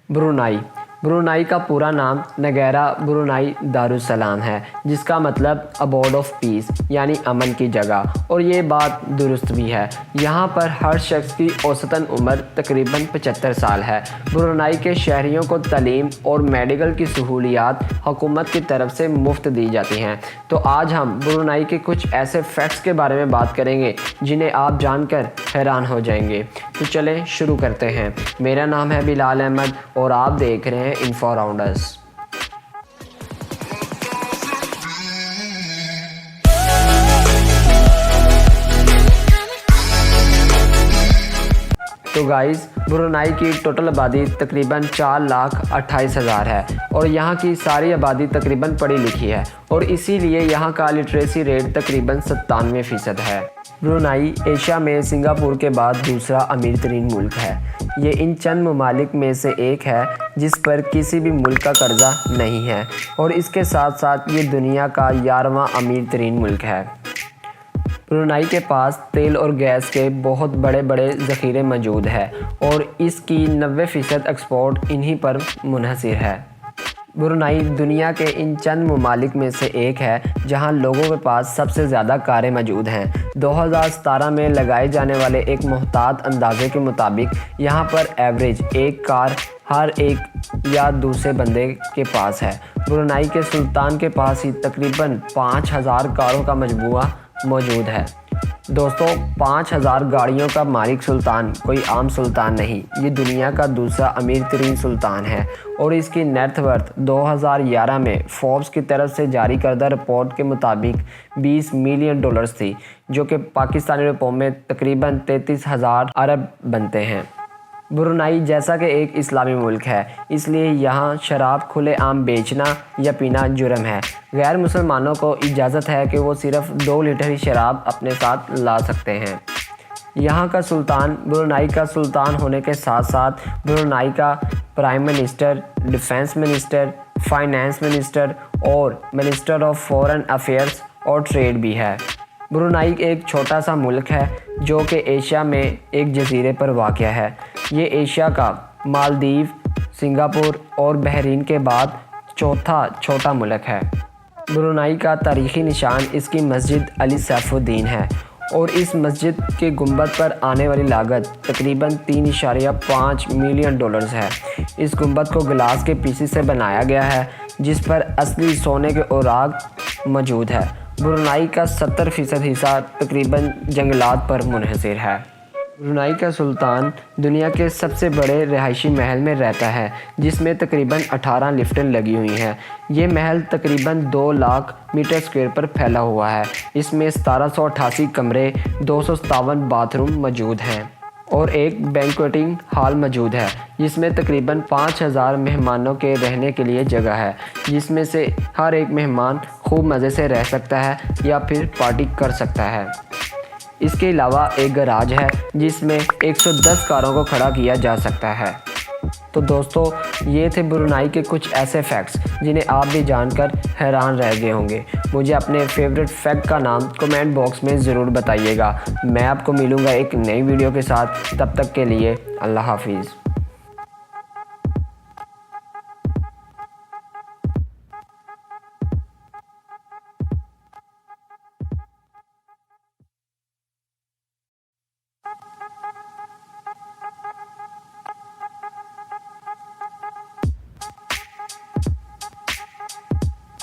Brunei. Brunei का पूरा नाम नगैरा ब्रुनाई दारुस्सलाम है, जिसका मतलब अबोर्ड ऑफ पीस यानी अमन की जगह। और ये बात दुरुस्त भी है। यहाँ पर हर शख्स की औसतन उम्र तकरीबन 75 साल है। ब्रुनाई के शहरियों को तालीम और मेडिकल की सहूलियात हुकूमत की तरफ से मुफ्त दी जाती हैं। तो आज हम ब्रुनाई के कुछ ऐसे फैक्ट्स के बारे में बात करेंगे जिन्हें आप जानकर हैरान हो जाएंगे। तो चलें शुरू करते हैं। मेरा नाम है बिलाल अहमद और आप देख रहे हैं इन्फो अराउंड अस। तो गाइस, ब्रुनाई की टोटल आबादी तकरीबन 4,28,000 है और यहाँ की सारी आबादी तकरीबन पढ़ी लिखी है और इसीलिए यहाँ का लिटरेसी रेट तकरीबन 97% है। ब्रुनाई एशिया में सिंगापुर के बाद दूसरा अमीर तरीन मुल्क है। ये इन चंद ममालिक में से एक है जिस पर किसी भी मुल्क का कर्जा नहीं है और इसके साथ साथ ये दुनिया का 11वां अमीर तरीन मुल्क है। ब्रुनाई के पास तेल और गैस के बहुत बड़े बड़े ज़ख़ीरे मौजूद है और इसकी 90% एक्सपोर्ट इन्हीं पर मुनहसर है। ब्रुनाई दुनिया के इन चंद ममालिक में से एक है जहां लोगों के पास सबसे ज़्यादा कारें मौजूद हैं। 2017 में लगाए जाने वाले एक मुहतात अंदाजे के मुताबिक यहां पर एवरेज एक कार हर एक या दूसरे बंदे के पास है। ब्रुनाई के सुल्तान के पास ही तकरीबन 5,000 कारों का मजमूआ मौजूद है। दोस्तों, 5,000 गाड़ियों का मालिक सुल्तान कोई आम सुल्तान नहीं, ये दुनिया का दूसरा अमीर तरीन सुल्तान है और इसकी नेटवर्थ 2011 में फोर्ब्स की तरफ से जारी करदा रिपोर्ट के मुताबिक $20 मिलियन थी, जो कि पाकिस्तानी रुपयों में तकरीबन 33,000 अरब बनते हैं। ब्रुनाई जैसा कि एक इस्लामी मुल्क है, इसलिए यहाँ शराब खुलेआम बेचना या पीना जुर्म है। गैर मुसलमानों को इजाज़त है कि वो सिर्फ़ 2 लीटर ही शराब अपने साथ ला सकते हैं। यहाँ का सुल्तान ब्रुनाई का सुल्तान होने के साथ साथ ब्रुनाई का prime minister, defence minister, finance minister और मिनिस्टर ऑफ फॉरेन अफेयर्स और ट्रेड भी है। ब्रुनाई एक छोटा सा मुल्क है जो कि एशिया में एक जजीरे पर वाक़या है। ये एशिया का मालदीव, सिंगापुर और बहरीन के बाद चौथा छोटा मुल्क है। ब्रुनाई का तारीख़ी निशान इसकी मस्जिद अली सैफुद्दीन है और इस मस्जिद के गुंबद पर आने वाली लागत तकरीबन $3.5 मिलियन है। इस गुंबद को गिलास के पीसीस से बनाया गया है जिस पर असली सोने के औराक मौजूद है। ब्रुनाई का 70% हिस्सा तकरीबन जंगलात पर मुनहसर है। ब्रुनाई का सुल्तान दुनिया के सबसे बड़े रिहायशी महल में रहता है जिसमें तकरीबन 18 लिफ्टें लगी हुई हैं। ये महल तकरीबन 2 लाख मीटर स्क्वायर पर फैला हुआ है। इसमें 1788 कमरे, 257 बाथरूम मौजूद हैं और एक बैंक्वेटिंग हॉल मौजूद है जिसमें तकरीबन 5,000 मेहमानों के रहने के लिए जगह है, जिसमें से हर एक मेहमान खूब मज़े से रह सकता है या फिर पार्टी कर सकता है। इसके अलावा एक गराज है जिसमें 110 कारों को खड़ा किया जा सकता है। तो दोस्तों, ये थे ब्रुनाई के कुछ ऐसे फैक्ट्स जिन्हें आप भी जानकर हैरान रह गए होंगे। मुझे अपने फेवरेट फैक्ट का नाम कमेंट बॉक्स में ज़रूर बताइएगा। मैं आपको मिलूँगा एक नई वीडियो के साथ। तब तक के लिए अल्लाह हाफिज़।